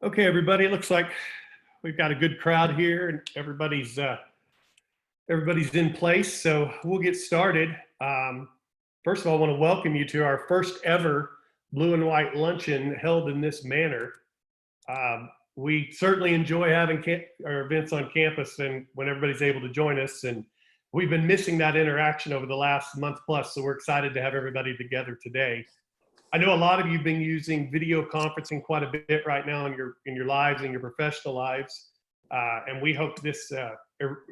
Okay, everybody, it looks like we've got a good crowd here and everybody's in place, so we'll get started. First of all, I want to welcome you to our first ever Blue and White Luncheon held in this manner. We certainly enjoy having our events on campus and when everybody's able to join us, and we've been missing that interaction over the last month plus, so we're excited to have everybody together today. I know a lot of you have been using video conferencing quite a bit right now in your lives and your professional lives, and we hope this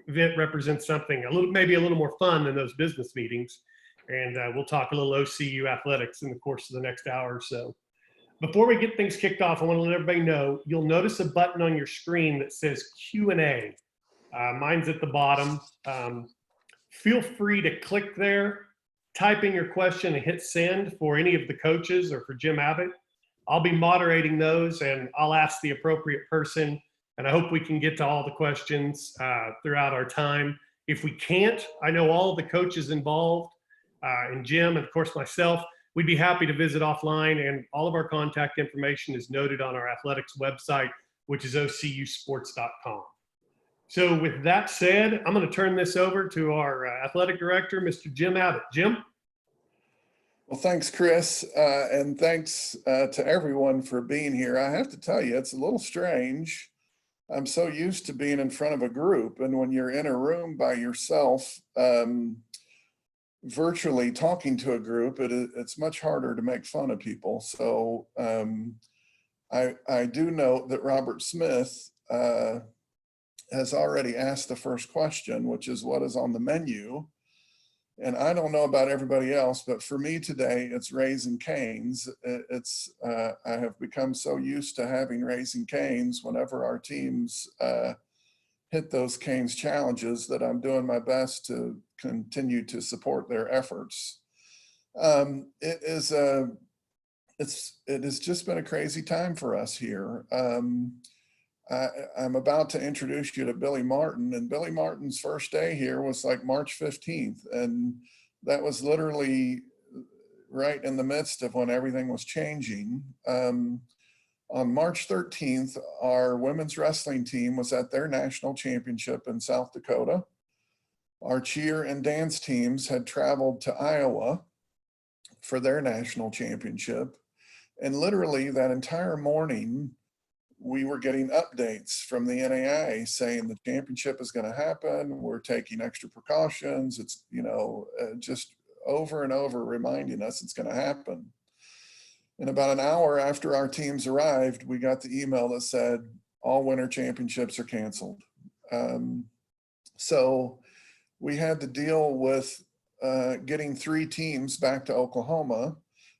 event represents something maybe a little more fun than those business meetings. And we'll talk a little OCU athletics in the course of the next hour or so. Before we get things kicked off, I want to let everybody know you'll notice a button on your screen that says Q&A. Mine's at the bottom. Feel free to click there. Type in your question and hit send for any of the coaches or for Jim Abbott. I'll be moderating those and I'll ask the appropriate person, and I hope we can get to all the questions throughout our time. If we can't, I know all of the coaches involved and Jim and of course myself, we'd be happy to visit offline, and all of our contact information is noted on our athletics website, which is ocusports.com. So with that said, I'm going to turn this over to our athletic director, Mr. Jim Abbott. Jim? Well, thanks, Chris, and thanks to everyone for being here. I have to tell you, it's a little strange. I'm so used to being in front of a group, and when you're in a room by yourself, virtually talking to a group, it's much harder to make fun of people. So I do note that Robert Smith has already asked the first question, which is what is on the menu? And I don't know about everybody else, but for me today, it's Raising Cane's. I have become so used to having Raising Cane's whenever our teams hit those Cane's challenges that I'm doing my best to continue to support their efforts. It has just been a crazy time for us here. I'm about to introduce you to Billy Martin, and Billy Martin's first day here was like March 15th. And that was literally right in the midst of when everything was changing. On March 13th, our women's wrestling team was at their national championship in South Dakota. Our cheer and dance teams had traveled to Iowa for their national championship. And literally that entire morning, we were getting updates from the NAIA saying the championship is going to happen. We're taking extra precautions. It's, just over and over reminding us it's going to happen. And about an hour after our teams arrived, we got the email that said all winter championships are canceled. So we had to deal with getting 3 teams back to Oklahoma.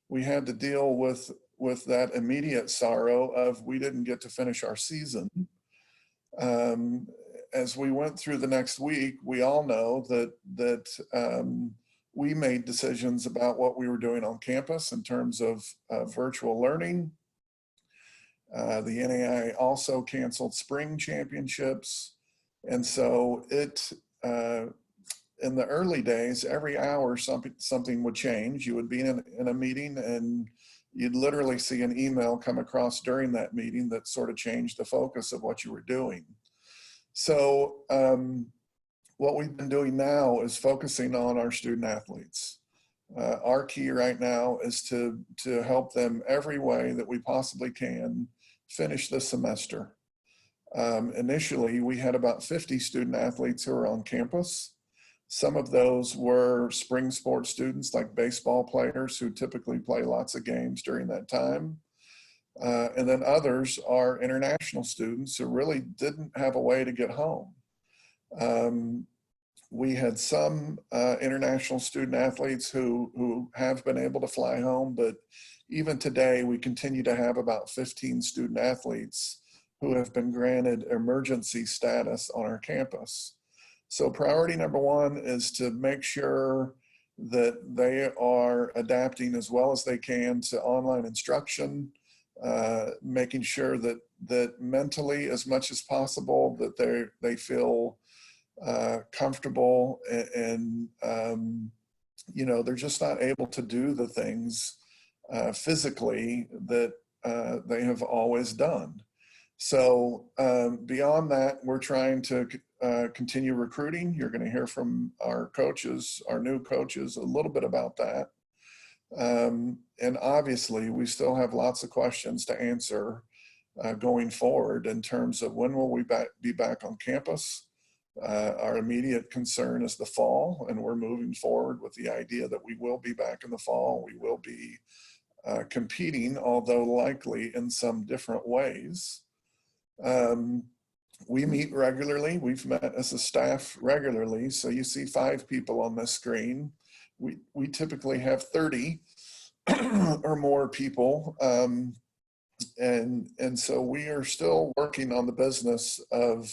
We had to deal with that immediate sorrow of we didn't get to finish our season. As we went through the next week, we all know that we made decisions about what we were doing on campus in terms of virtual learning. The NAI also canceled spring championships. And so in the early days, every hour something would change. You would be in a meeting and you'd literally see an email come across during that meeting that sort of changed the focus of what you were doing. So what we've been doing now is focusing on our student athletes. Our key right now is to help them every way that we possibly can finish the semester. Initially, we had about 50 student athletes who were on campus. Some of those were spring sports students like baseball players who typically play lots of games during that time. And then others are international students who really didn't have a way to get home. We had some international student athletes who have been able to fly home, but even today we continue to have about 15 student athletes who have been granted emergency status on our campus. So priority number 1 is to make sure that they are adapting as well as they can to online instruction, making sure that mentally as much as possible that they feel comfortable and they're just not able to do the things physically that they have always done. So beyond that, we're trying to continue recruiting. You're going to hear from our coaches, our new coaches, a little bit about that. And obviously, we still have lots of questions to answer going forward in terms of when will we be back on campus. Our immediate concern is the fall, and we're moving forward with the idea that we will be back in the fall. We will be competing, although likely in some different ways. We meet regularly. We've met as a staff regularly. So you see 5 people on this screen. We typically have 30 or more people. And so we are still working on the business of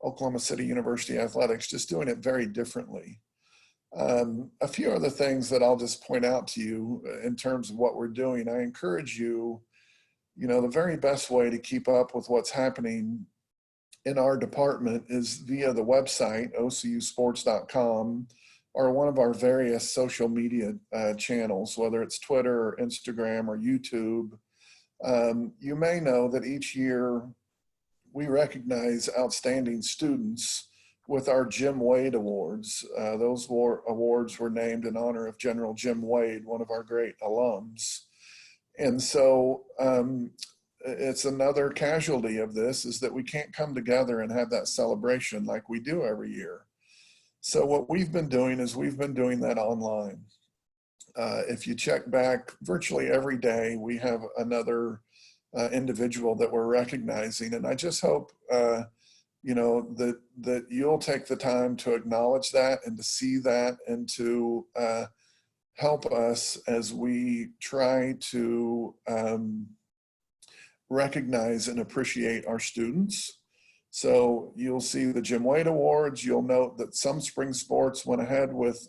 Oklahoma City University athletics, just doing it very differently. A few other things that I'll just point out to you in terms of what we're doing. I encourage you, the very best way to keep up with what's happening in our department is via the website, ocusports.com, or one of our various social media channels, whether it's Twitter or Instagram or YouTube. You may know that each year we recognize outstanding students with our Jim Wade Awards. Those awards were named in honor of General Jim Wade, one of our great alums. And so it's another casualty of this is that we can't come together and have that celebration like we do every year. So what we've been doing is we've been doing that online. If you check back virtually every day, we have another individual that we're recognizing. And I just hope, that you'll take the time to acknowledge that and to see that and to help us as we try to recognize and appreciate our students. So you'll see the Jim Wade Awards. You'll note that some spring sports went ahead with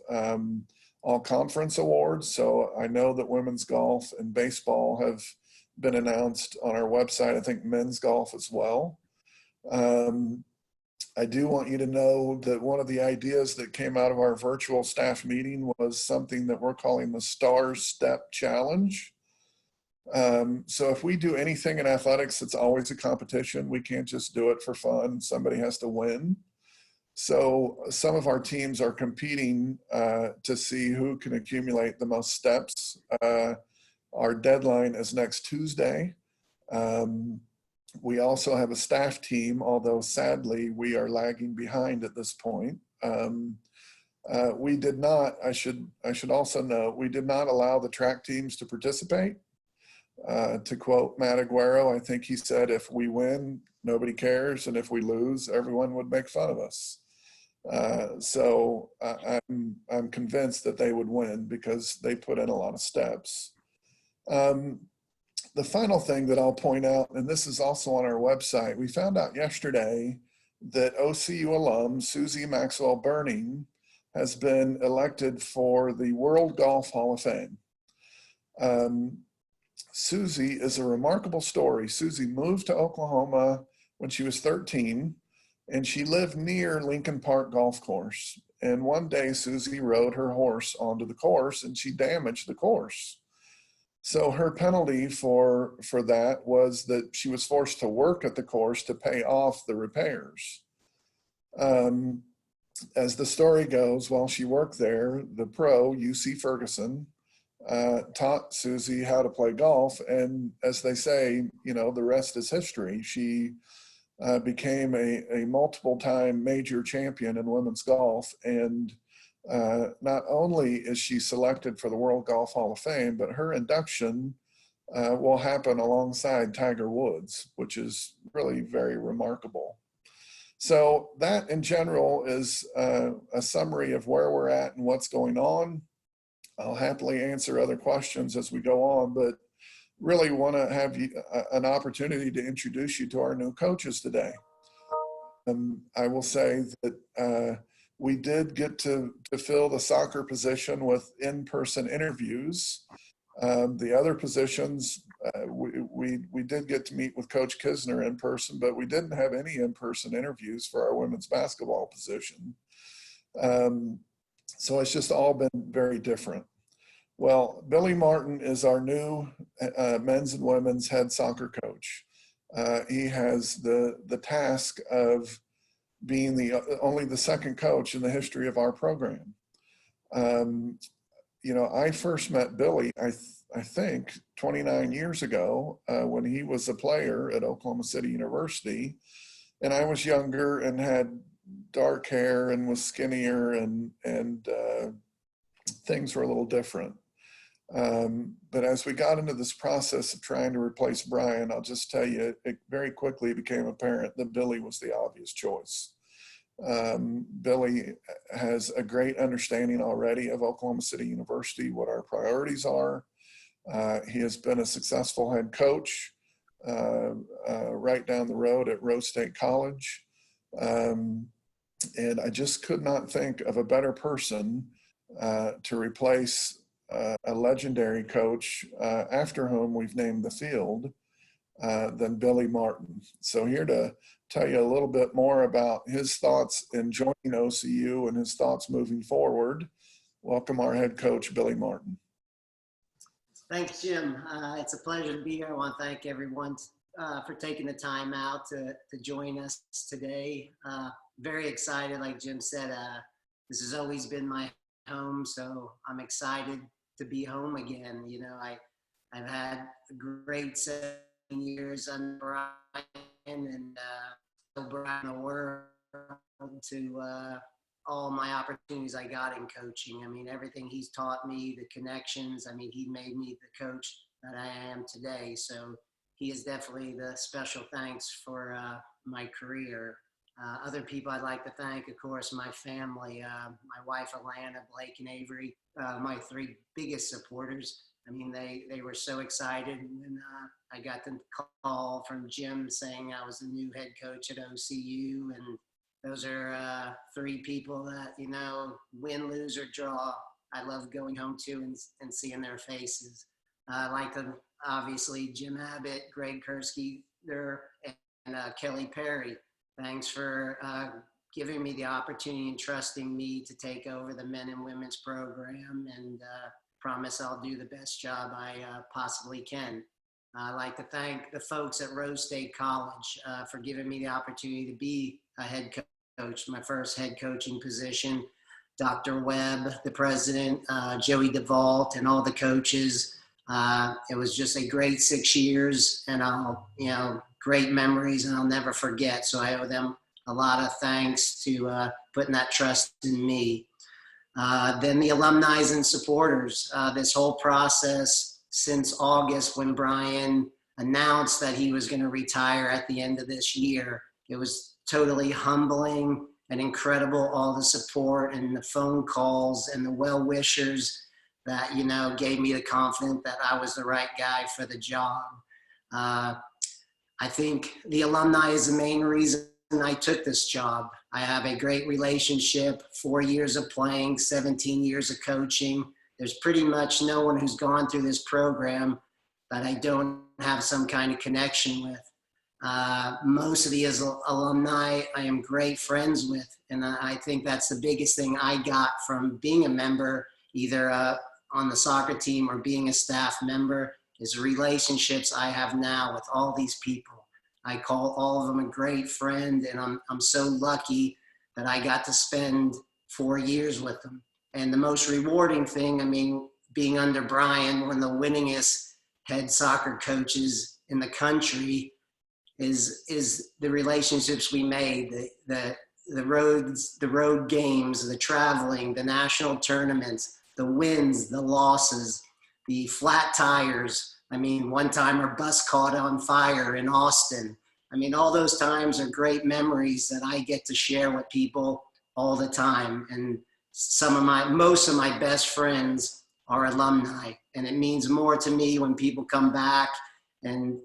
all conference awards. So I know that women's golf and baseball have been announced on our website. I think men's golf as well. I do want you to know that one of the ideas that came out of our virtual staff meeting was something that we're calling the Star Step Challenge. So if we do anything in athletics, it's always a competition. We can't just do it for fun. Somebody has to win. So some of our teams are competing to see who can accumulate the most steps. Our deadline is next Tuesday. We also have a staff team, although sadly we are lagging behind at this point. We did not, I should also note, we did not allow the track teams to participate. To quote Matt Aguero, I think he said, if we win, nobody cares, and if we lose, everyone would make fun of us. So I'm convinced that they would win because they put in a lot of steps. The final thing that I'll point out, and this is also on our website, we found out yesterday that OCU alum Susie Maxwell Burning has been elected for the World Golf Hall of Fame. Susie is a remarkable story. Susie moved to Oklahoma when she was 13, and she lived near Lincoln Park Golf Course. And one day Susie rode her horse onto the course and she damaged the course. So her penalty for that was that she was forced to work at the course to pay off the repairs. As the story goes, while she worked there, the pro, UC Ferguson, taught Susie how to play golf. And as they say, the rest is history. She became a multiple-time major champion in women's golf. And not only is she selected for the World Golf Hall of Fame, but her induction will happen alongside Tiger Woods, which is really very remarkable. So that in general is a summary of where we're at and what's going on. I'll happily answer other questions as we go on, but really want to have you, an opportunity to introduce you to our new coaches today. I will say that we did get to fill the soccer position with in-person interviews. The other positions, we did get to meet with Coach Kistner in person, but we didn't have any in-person interviews for our women's basketball position. So it's just all been very different. Well, Billy Martin is our new men's and women's head soccer coach. He has the task of being only the second coach in the history of our program. You know, I first met Billy, I think 29 years ago, when he was a player at Oklahoma City University, and I was younger and had dark hair and was skinnier, and things were a little different. But as we got into this process of trying to replace Brian, I'll just tell you, it very quickly became apparent that Billy was the obvious choice. Billy has a great understanding already of Oklahoma City University, what our priorities are. He has been a successful head coach right down the road at Rose State College. And I just could not think of a better person to replace a legendary coach after whom we've named the field than Billy Martin. So here to tell you a little bit more about his thoughts in joining OCU and his thoughts moving forward, welcome our head coach, Billy Martin. Thanks, Jim. It's a pleasure to be here. I want to thank everyone for taking the time out to join us today. Very excited, like Jim said, this has always been my home, so I'm excited to be home again. You know, I've had a great 7 years under Brian, and Brian the world to all my opportunities I got in coaching. I mean, everything he's taught me, the connections, I mean, he made me the coach that I am today. So he is definitely the special thanks for my career. Other people I'd like to thank, of course, my family, my wife, Alana, Blake, and Avery, my three biggest supporters. I mean, they were so excited when I got the call from Jim saying I was the new head coach at OCU. And those are three people that, you know, win, lose, or draw, I love going home to and seeing their faces. I like to, obviously, Jim Abbott, Greg Kursky, and Kelly Perry. Thanks for giving me the opportunity and trusting me to take over the men and women's program, and promise I'll do the best job I possibly can. I'd like to thank the folks at Rose State College for giving me the opportunity to be a head coach, my first head coaching position. Dr. Webb, the president, Joey DeVault, and all the coaches. It was just a great 6 years, and great memories, and I'll never forget. So I owe them a lot of thanks to putting that trust in me. Then the alumni and supporters, this whole process since August when Brian announced that he was going to retire at the end of this year, it was totally humbling and incredible, all the support and the phone calls and the well-wishers that, you know, gave me the confidence that I was the right guy for the job. I think the alumni is the main reason I took this job. I have a great relationship, 4 years of playing, 17 years of coaching. There's pretty much no one who's gone through this program that I don't have some kind of connection with. Most of the alumni I am great friends with, and I think that's the biggest thing I got from being a member, either on the soccer team or being a staff member, is relationships I have now with all these people. I call all of them a great friend, and I'm so lucky that I got to spend 4 years with them. And the most rewarding thing, I mean, being under Brian, one of the winningest head soccer coaches in the country, is the relationships we made, the road games, the traveling, the national tournaments, the wins, the losses, the flat tires. I mean, one time our bus caught on fire in Austin. I mean, all those times are great memories that I get to share with people all the time. And most of my best friends are alumni. And it means more to me when people come back and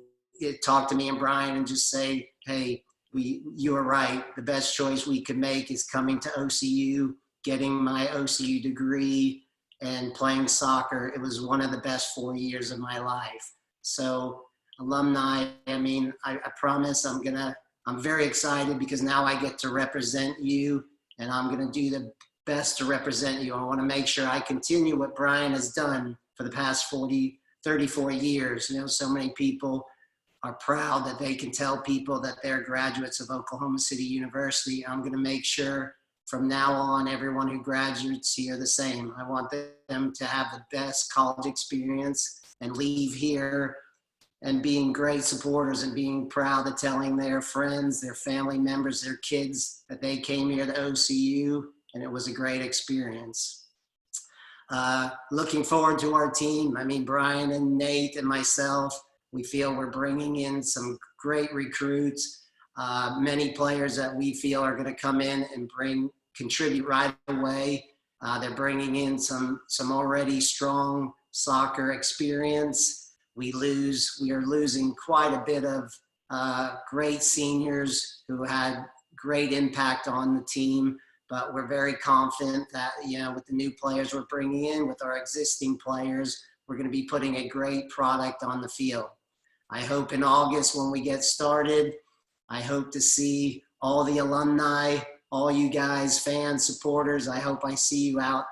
talk to me and Brian and just say, hey, you were right. The best choice we could make is coming to OCU, getting my OCU degree, and playing soccer. It was one of the best 4 years of my life. So alumni, I mean, I promise I'm very excited because now I get to represent you, and I'm going to do the best to represent you. I want to make sure I continue what Brian has done for the past 34 years. You know, so many people are proud that they can tell people that they're graduates of Oklahoma City University. I'm going to make sure from now on, everyone who graduates here the same. I want them to have the best college experience and leave here and being great supporters and being proud of telling their friends, their family members, their kids that they came here to OCU and it was a great experience. Looking forward to our team. I mean, Brian and Nate and myself, we feel we're bringing in some great recruits, many players that we feel are going to come in and contribute right away. They're bringing in some already strong soccer experience. We are losing quite a bit of great seniors who had great impact on the team, but we're very confident that, with the new players we're bringing in, with our existing players, we're going to be putting a great product on the field. I hope in August when we get started, I hope to see all the alumni, all you guys, fans, supporters. I hope I see you out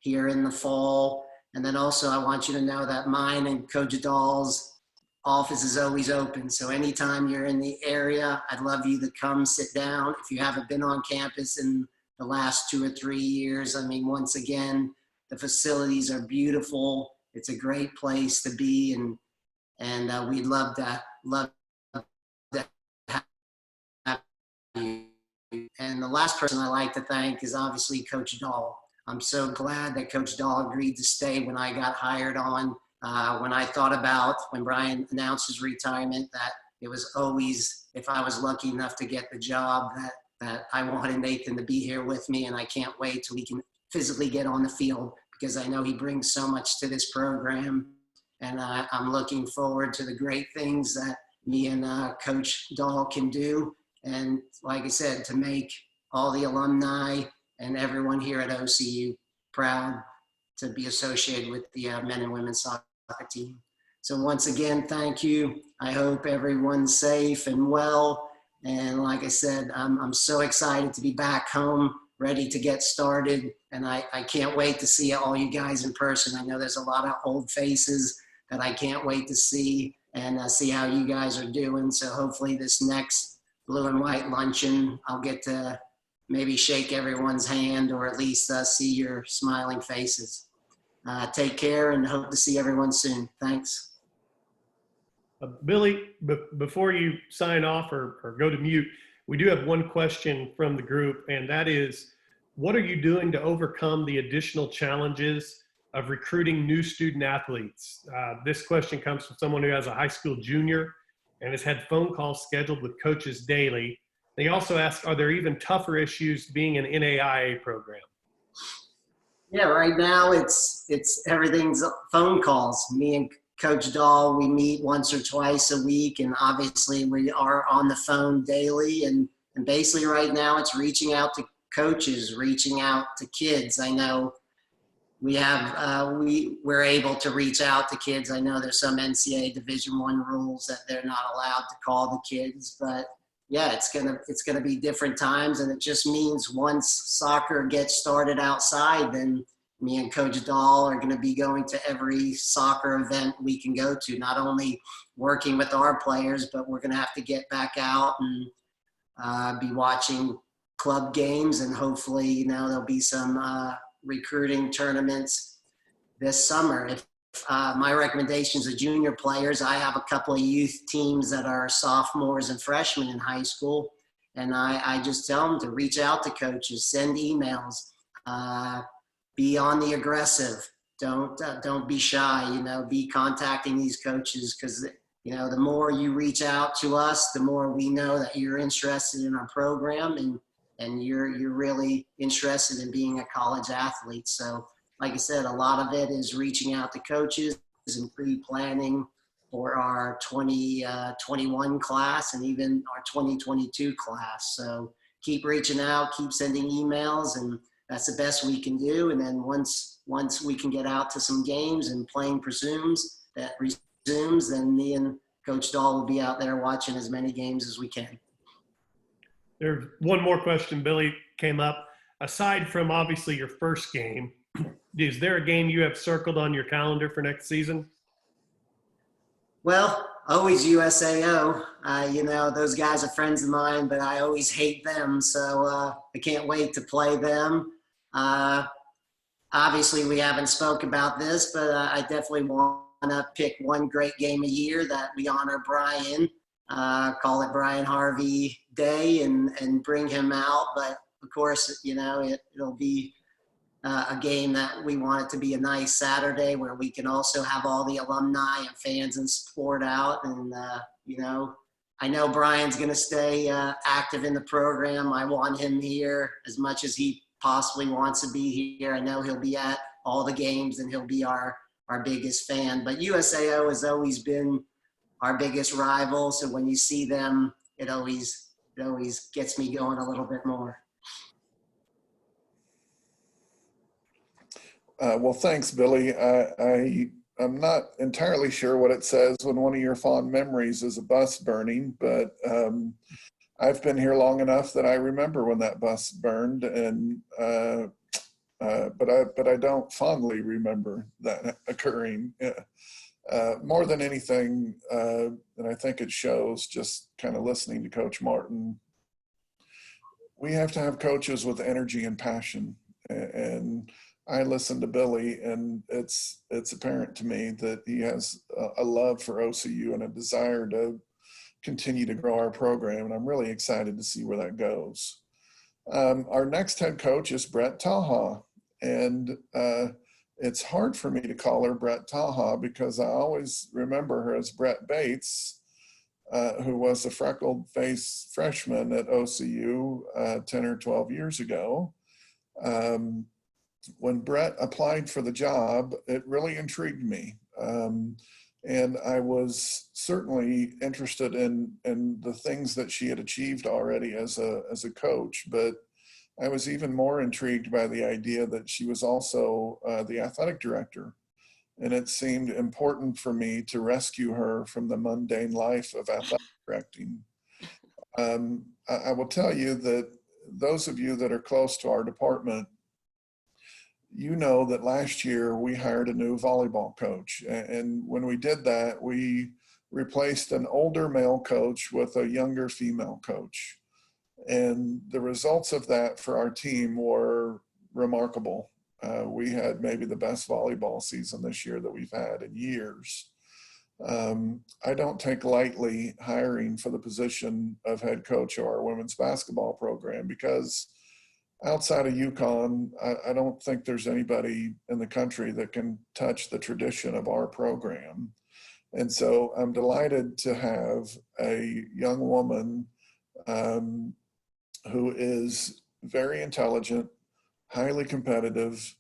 here in the fall. And then also I want you to know that mine and Coach Dahl's office is always open. So anytime you're in the area, I'd love you to come sit down. If you haven't been on campus in the last 2 or 3 years, I mean, once again, the facilities are beautiful. It's a great place to be. And we'd love to have you. And the last person I like to thank is obviously Coach Dahl. I'm so glad that Coach Dahl agreed to stay when I got hired on. When I thought about, when Brian announced his retirement, that it was always, if I was lucky enough to get the job, that I wanted Nathan to be here with me, and I can't wait till he can physically get on the field because I know he brings so much to this program. And I'm looking forward to the great things that me and Coach Dahl can do. And like I said, to make all the alumni and everyone here at OCU proud to be associated with the men and women's soccer team. So once again, thank you. I hope everyone's safe and well. And like I said, I'm so excited to be back home, ready to get started. And I can't wait to see all you guys in person. I know there's a lot of old faces that I can't wait to see and see how you guys are doing. So hopefully this next Blue and White Luncheon, I'll get to maybe shake everyone's hand or at least see your smiling faces. Take care and hope to see everyone soon. Thanks. Billy, before you sign off or go to mute, we do have one question from the group, and that is, what are you doing to overcome the additional challenges of recruiting new student athletes? This question comes from someone who has a high school junior and has had phone calls scheduled with coaches daily. They also ask, are there even tougher issues being an NAIA program? Yeah, right now it's everything's phone calls. Me and Coach Dahl, we meet once or twice a week, and obviously we are on the phone daily. And basically right now it's reaching out to coaches, reaching out to kids. I know we have we're able to reach out to kids. I know there's some NCAA Division I rules that they're not allowed to call the kids, but yeah, it's gonna be different times, and it just means once soccer gets started outside, then me and Coach Dahl are gonna be going to every soccer event we can go to. Not only working with our players, but we're gonna have to get back out and be watching club games, and hopefully, there'll be some recruiting tournaments this summer. If my recommendations are junior players, I have a couple of youth teams that are sophomores and freshmen in high school, and I just tell them to reach out to coaches, send emails, be on the aggressive. Don't be shy. Be contacting these coaches, because the more you reach out to us, the more we know that you're interested in our program and you're really interested in being a college athlete. So like I said, a lot of it is reaching out to coaches and pre-planning for our 2021 class and even our 2022 class. So keep reaching out, keep sending emails, and that's the best we can do. And then once we can get out to some games and playing resumes, then me and Coach Dahl will be out there watching as many games as we can. There's one more question, Billy, came up. Aside from obviously your first game, is there a game you have circled on your calendar for next season? Well, always USAO. You know, those guys are friends of mine, but I always hate them. So I can't wait to play them. Uh, Obviously, we haven't spoke about this, but I definitely want to pick one great game a year that we honor Brian. Call it Brian Harvey Day and bring him out. But of course, you know, it'll be a game that we want it to be a nice Saturday where we can also have all the alumni and fans and support out. And, you know, I know Brian's going to stay active in the program. I want him here as much as he possibly wants to be here. I know he'll be at all the games and he'll be our biggest fan. But USAO has always been our biggest rival. So when you see them, it always gets me going a little bit more. Well, thanks, Billy. I'm not entirely sure what it says when one of your fond memories is a bus burning, but I've been here long enough that I remember when that bus burned, and but I don't fondly remember that occurring. More than anything, and I think it shows just kind of listening to Coach Martin. We have to have coaches with energy and passion, and I listen to Billy, and it's apparent to me that he has a love for OCU and a desire to continue to grow our program, and I'm really excited to see where that goes. Our next head coach is Brett Tahah, and it's hard for me to call her Brett Tahah because I always remember her as Brett Bates, who was a freckled-faced freshman at OCU 10 or 12 years ago. When Brett applied for the job, it really intrigued me. And I was certainly interested in the things that she had achieved already as a coach, but I was even more intrigued by the idea that she was also the athletic director. And it seemed important for me to rescue her from the mundane life of athletic directing. I will tell you that those of you that are close to our department, you know that last year we hired a new volleyball coach. And when we did that, we replaced an older male coach with a younger female coach. And the results of that for our team were remarkable. We had maybe the best volleyball season this year that we've had in years. I don't take lightly hiring for the position of head coach of our women's basketball program because outside of UConn, I don't think there's anybody in the country that can touch the tradition of our program. And so I'm delighted to have a young woman who is very intelligent, highly competitive,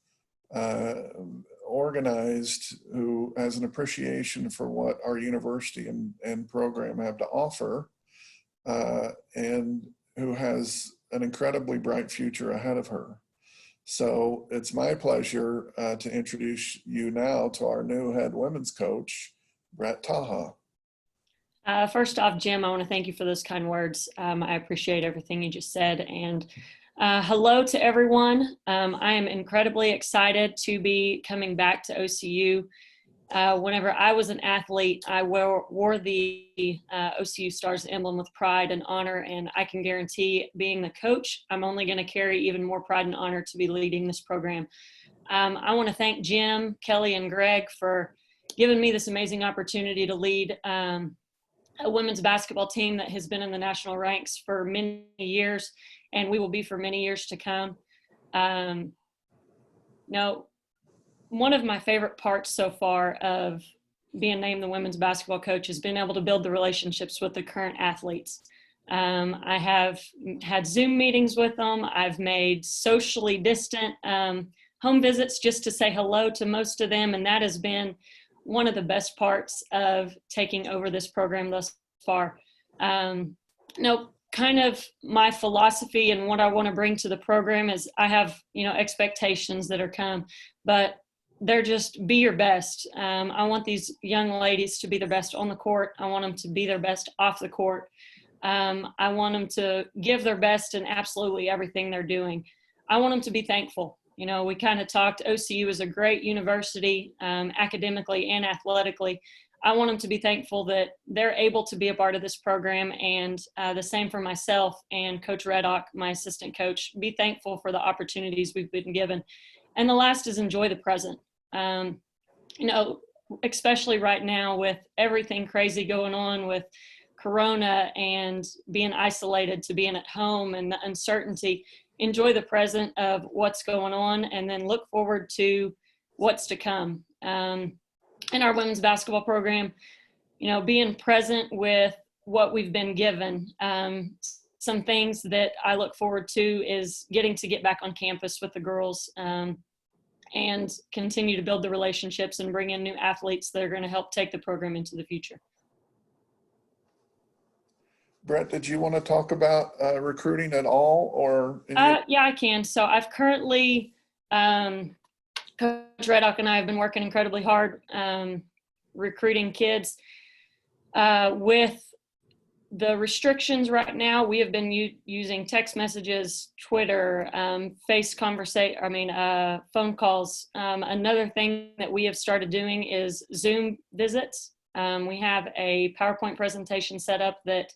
organized, who has an appreciation for what our university and program have to offer, and who has an incredibly bright future ahead of her. So it's my pleasure to introduce you now to our new head women's coach, Brett Tahah. First off, Jim, I want to thank you for those kind words. I appreciate everything you just said. And hello to everyone. I am incredibly excited to be coming back to OCU. Whenever I was an athlete, I wore the OCU Stars emblem with pride and honor, and I can guarantee being the coach, I'm only going to carry even more pride and honor to be leading this program. I want to thank Jim, Kelly, and Greg for giving me this amazing opportunity to lead a women's basketball team that has been in the national ranks for many years, and we will be for many years to come. One of my favorite parts so far of being named the women's basketball coach has been able to build the relationships with the current athletes. I have had Zoom meetings with them. I've made socially distant home visits just to say hello to most of them, and that has been one of the best parts of taking over this program thus far. Kind of my philosophy and what I want to bring to the program is I have, expectations that are come, but they're just be your best. I want these young ladies to be their best on the court. I want them to be their best off the court. I want them to give their best in absolutely everything they're doing. I want them to be thankful. We kind of talked, OCU is a great university, academically and athletically. I want them to be thankful that they're able to be a part of this program, and the same for myself and Coach Reddock, my assistant coach. Be thankful for the opportunities we've been given. And the last is enjoy the present. Especially right now with everything crazy going on with Corona and being isolated to being at home and the uncertainty, enjoy the present of what's going on and then look forward to what's to come. In our women's basketball program, being present with what we've been given. Some things that I look forward to is getting to get back on campus with the girls and continue to build the relationships and bring in new athletes that are going to help take the program into the future. Brett, did you want to talk about recruiting at all, or? Yeah, I can. So I've currently, Coach Reddock and I have been working incredibly hard recruiting kids. With the restrictions right now, we have been using text messages, Twitter, phone calls. Another thing that we have started doing is Zoom visits. We have a PowerPoint presentation set up that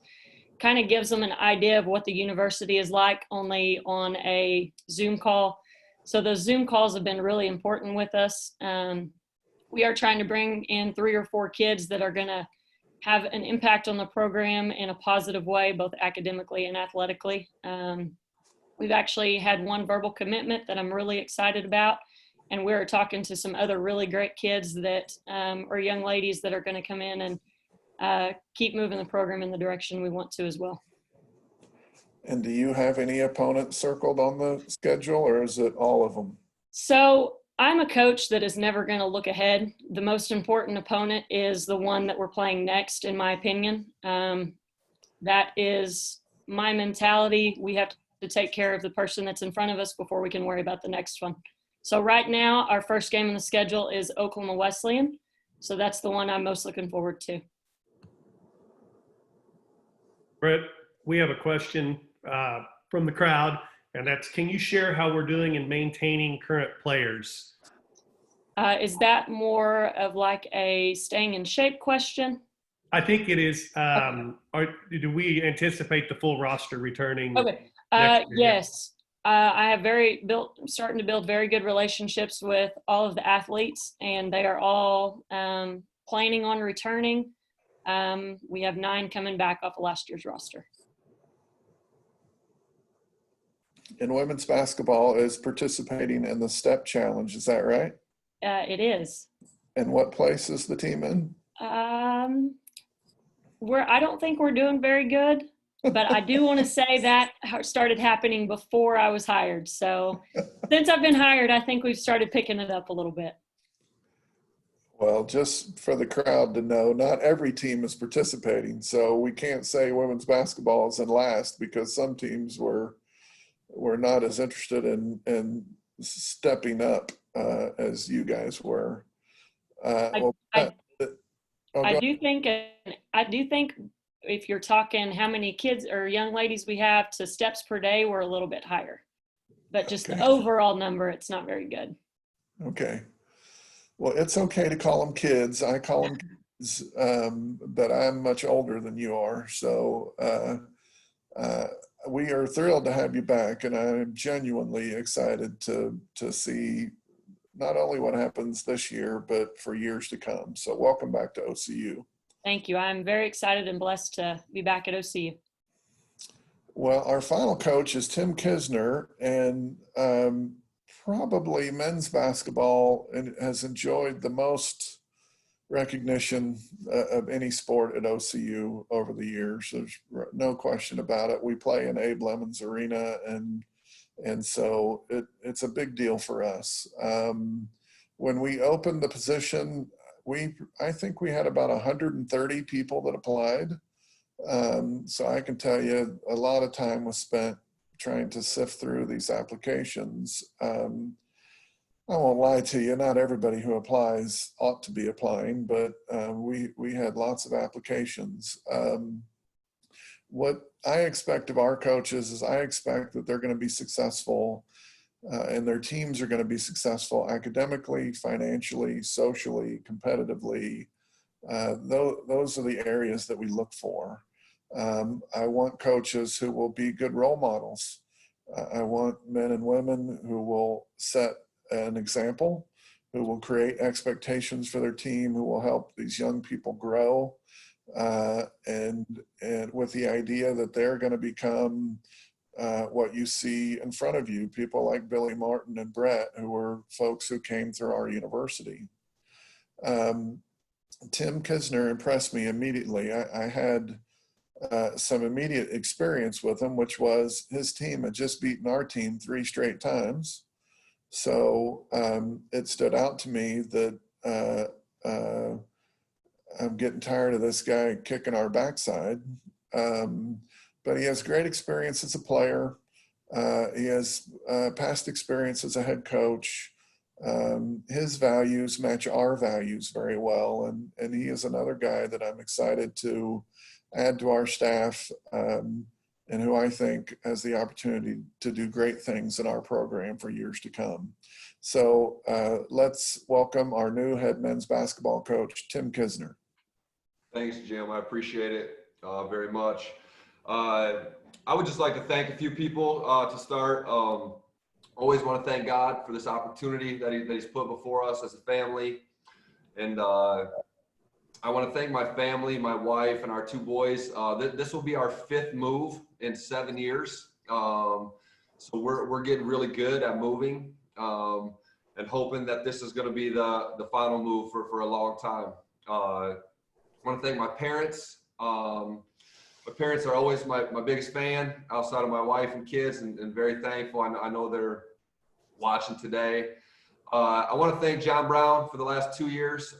kind of gives them an idea of what the university is like, only on a Zoom call. So those Zoom calls have been really important with us. We are trying to bring in 3 or 4 kids that are going to have an impact on the program in a positive way, both academically and athletically. We've actually had one verbal commitment that I'm really excited about, and we're talking to some other really great kids that are young ladies that are going to come in and keep moving the program in the direction we want to as well. And do you have any opponents circled on the schedule, or is it all of them? So I'm a coach that is never going to look ahead. The most important opponent is the one that we're playing next, in my opinion. That is my mentality. We have to take care of the person that's in front of us before we can worry about the next one. So right now, our first game on the schedule is Oklahoma Wesleyan. So that's the one I'm most looking forward to. Brett, we have a question from the crowd, and that's, can you share how we're doing in maintaining current players? Is that more of like a staying in shape question? I think it is. Okay. Do we anticipate the full roster returning? Okay. Yes. I have starting to build very good relationships with all of the athletes, and they are all planning on returning. We have 9 coming back off of last year's roster. And women's basketball is participating in the STEP Challenge. Is that right? It is. And what place is the team in? I don't think we're doing very good, but I do want to say that started happening before I was hired. So since I've been hired, I think we've started picking it up a little bit. Well, just for the crowd to know, not every team is participating. So we can't say women's basketball is in last, because some teams were not as interested in stepping up as you guys were. I do think if you're talking how many kids or young ladies we have to steps per day, we're a little bit higher. But just the overall number, it's not very good. Okay. Well, it's okay to call them kids. I call them kids, but I'm much older than you are. So we are thrilled to have you back, and I'm genuinely excited to see not only what happens this year, but for years to come. So welcome back to OCU. Thank you. I'm very excited and blessed to be back at OCU. Well, our final coach is Tim Kisner, and probably men's basketball has enjoyed the most recognition of any sport at OCU over the years. There's no question about it. We play in Abe Lemons Arena, and so it's a big deal for us. When we opened the position, I think we had about 130 people that applied. So I can tell you a lot of time was spent trying to sift through these applications. I won't lie to you, not everybody who applies ought to be applying, but we had lots of applications. What I expect of our coaches is I expect that they're going to be successful and their teams are going to be successful academically, financially, socially, competitively, Those are the areas that we look for. I want coaches who will be good role models. I want men and women who will set an example, who will create expectations for their team, who will help these young people grow, and with the idea that they're going to become what you see in front of you, people like Billy Martin and Brett, who were folks who came through our university. Tim Kisner impressed me immediately. I had some immediate experience with him, which was his team had just beaten our team 3 straight times. So it stood out to me that I'm getting tired of this guy kicking our backside. But he has great experience as a player. He has past experience as a head coach. His values match our values very well. And he is another guy that I'm excited to add to our staff, and who I think has the opportunity to do great things in our program for years to come. So let's welcome our new head men's basketball coach, Tim Kisner. Thanks, Jim. I appreciate it very much. I would just like to thank a few people to start. Always want to thank God for this opportunity that He's put before us as a family. And I want to thank my family, my wife, and our 2 boys. This will be our 5th move in 7 years. So we're getting really good at moving, and hoping that this is going to be the final move for a long time. I want to thank my parents. My parents are always my biggest fan outside of my wife and kids, and very thankful. I know they're watching today. I want to thank John Brown for the last 2 years.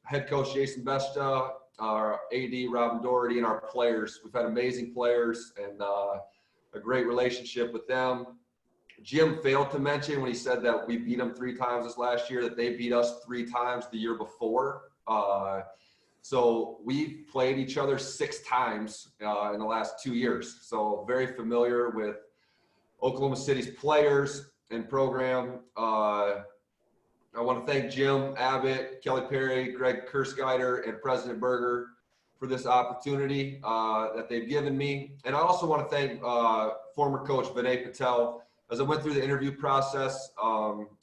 Head coach Jason Besta, our AD Robin Doherty, and our players. We've had amazing players and a great relationship with them. Jim failed to mention when he said that we beat them 3 times this last year, that they beat us 3 times the year before. So we played each other 6 times in the last 2 years. So very familiar with Oklahoma City's players and program. I want to thank Jim Abbott, Kelly Perry, Greg Kerskeider, and President Berger for this opportunity that they've given me. And I also want to thank former coach Vinay Patel. As I went through the interview process,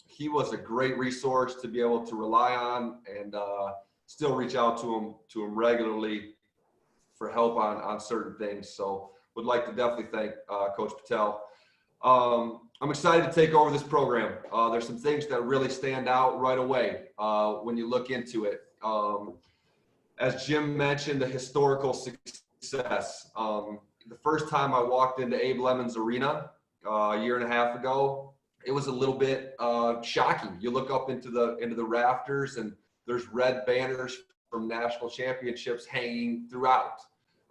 he was a great resource to be able to rely on, and still reach out to him regularly for help on certain things. So would like to definitely thank Coach Patel. I'm excited to take over this program. There's some things that really stand out right away when you look into it. As Jim mentioned, the historical success. The first time I walked into Abe Lemon's arena a year and a half ago, it was a little bit shocking. You look up into the rafters, and there's red banners from national championships hanging throughout.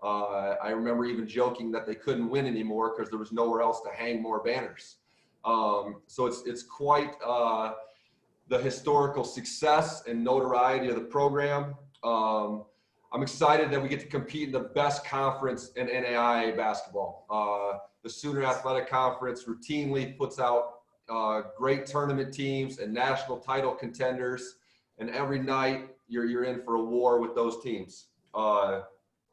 I remember even joking that they couldn't win anymore because there was nowhere else to hang more banners. So it's quite the historical success and notoriety of the program. I'm excited that we get to compete in the best conference in NAIA basketball. The Sooner Athletic Conference routinely puts out great tournament teams and national title contenders, and every night you're in for a war with those teams.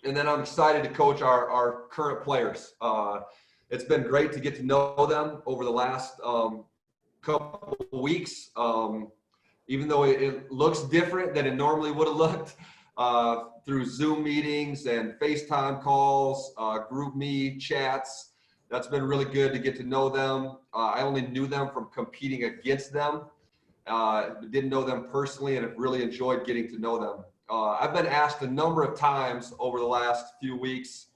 And then I'm excited to coach our current players. It's been great to get to know them over the last couple of weeks. Even though it looks different than it normally would have looked through Zoom meetings and FaceTime calls, group me chats. That's been really good to get to know them. I only knew them from competing against them. Didn't know them personally, and have really enjoyed getting to know them. I've been asked a number of times over the last few weeks,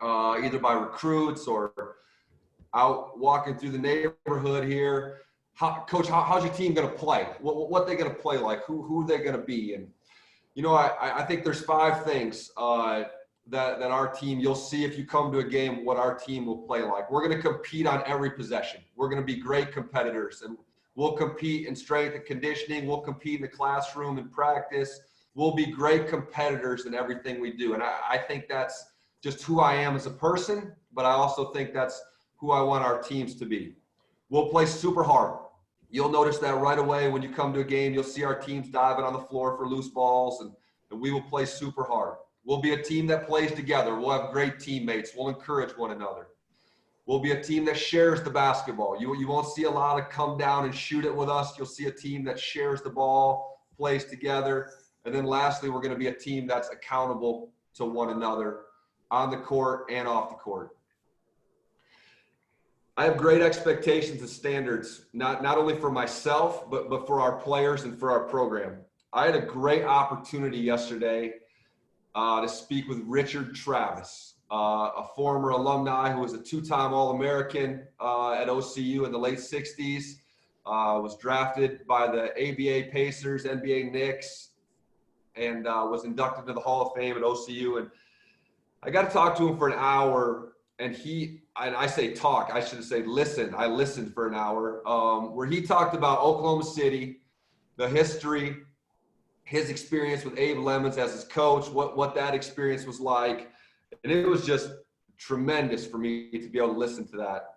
either by recruits or out walking through the neighborhood here, Coach, how's your team going to play? What they going to play like? Who are they going to be? And, you know, I think there's 5 things that our team, you'll see if you come to a game what our team will play like. We're going to compete on every possession. We're going to be great competitors, and we'll compete in strength and conditioning. We'll compete in the classroom and practice. We'll be great competitors in everything we do. And I think that's just who I am as a person, but I also think that's who I want our teams to be. We'll play super hard. You'll notice that right away when you come to a game. You'll see our teams diving on the floor for loose balls and and we will play super hard. We'll be a team that plays together. We'll have great teammates. We'll encourage one another. We'll be a team that shares the basketball. You won't see a lot of come down and shoot it with us. You'll see a team that shares the ball, plays together. And then lastly, we're going to be a team that's accountable to one another on the court and off the court. I have great expectations and standards, not only for myself, but for our players and for our program. I had a great opportunity yesterday to speak with Richard Travis, a former alumni who was a two-time All-American at OCU in the late 60s, was drafted by the ABA Pacers, NBA Knicks, and was inducted into the Hall of Fame at OCU. And I got to talk to him for an hour, and I say talk, I should say listen. I listened for an hour, where he talked about Oklahoma City, the history, his experience with Abe Lemons as his coach, what that experience was like. And it was just tremendous for me to be able to listen to that.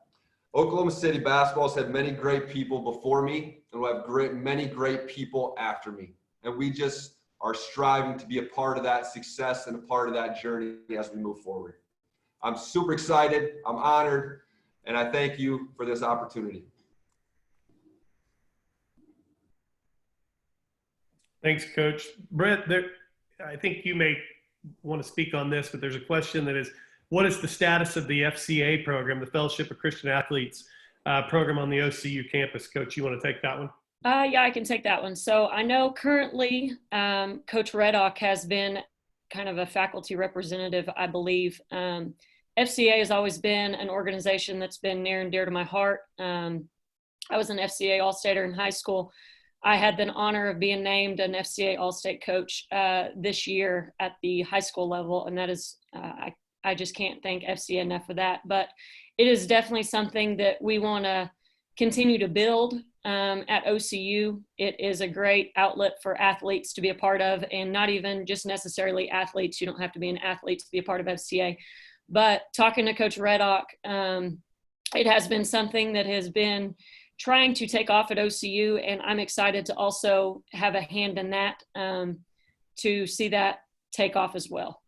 Oklahoma City basketball has had many great people before me, and we'll have many great people after me. And we just are striving to be a part of that success and a part of that journey as we move forward. I'm super excited. I'm honored, and I thank you for this opportunity. Thanks, Coach. Brett, I think you may want to speak on this, but there's a question that is, what is the status of the FCA program, the Fellowship of Christian Athletes program on the OCU campus? Coach, you want to take that one? Yeah, I can take that one. So I know currently Coach Reddock has been kind of a faculty representative, I believe. FCA has always been an organization that's been near and dear to my heart. I was an FCA All-Stater in high school. I had the honor of being named an FCA All-State coach this year at the high school level, and that is, I just can't thank FCA enough for that. But it is definitely something that we want to continue to build at OCU. It is a great outlet for athletes to be a part of, and not even just necessarily athletes. You don't have to be an athlete to be a part of FCA. But talking to Coach Reddock, it has been something that has been trying to take off at OCU, and I'm excited to also have a hand in that, to see that take off as well.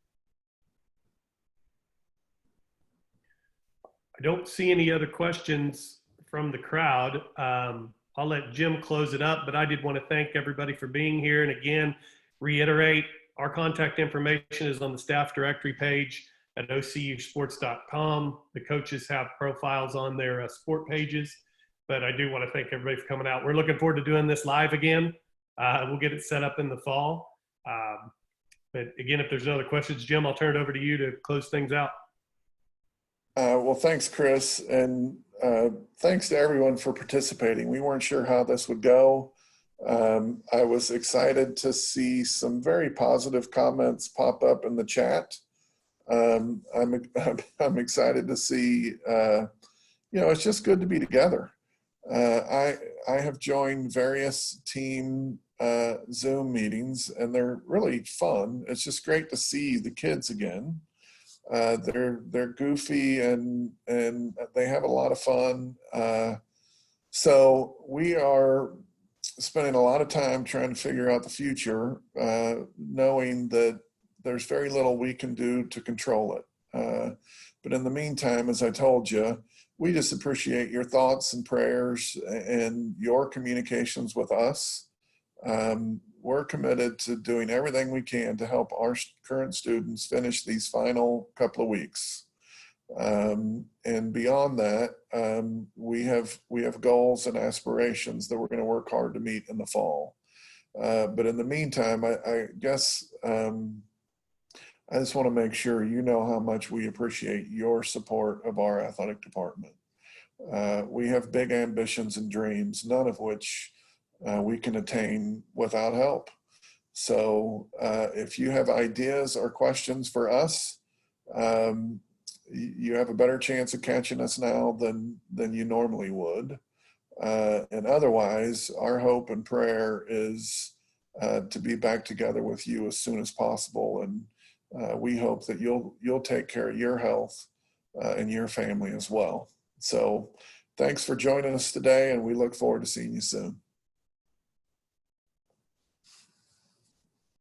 I don't see any other questions from the crowd. I'll let Jim close it up, but I did want to thank everybody for being here. And again, reiterate, our contact information is on the staff directory page at ocusports.com. The coaches have profiles on their sport pages, but I do want to thank everybody for coming out. We're looking forward to doing this live again. We'll get it set up in the fall. But again, if there's no other questions, Jim, I'll turn it over to you to close things out. Well, thanks, Chris. And thanks to everyone for participating. We weren't sure how this would go. I was excited to see some very positive comments pop up in the chat. I'm excited to see, it's just good to be together. I have joined various team Zoom meetings, and they're really fun. It's just great to see the kids again. They're goofy and they have a lot of fun. So we are spending a lot of time trying to figure out the future, knowing that there's very little we can do to control it. But in the meantime, as I told you, we just appreciate your thoughts and prayers and your communications with us. We're committed to doing everything we can to help our current students finish these final couple of weeks. And beyond that, we have goals and aspirations that we're going to work hard to meet in the fall. But in the meantime, I guess I just want to make sure you know how much we appreciate your support of our athletic department. We have big ambitions and dreams, none of which we can attain without help. So if you have ideas or questions for us, you have a better chance of catching us now than you normally would. And otherwise, our hope and prayer is to be back together with you as soon as possible. And we hope that you'll take care of your health and your family as well. So thanks for joining us today, and we look forward to seeing you soon.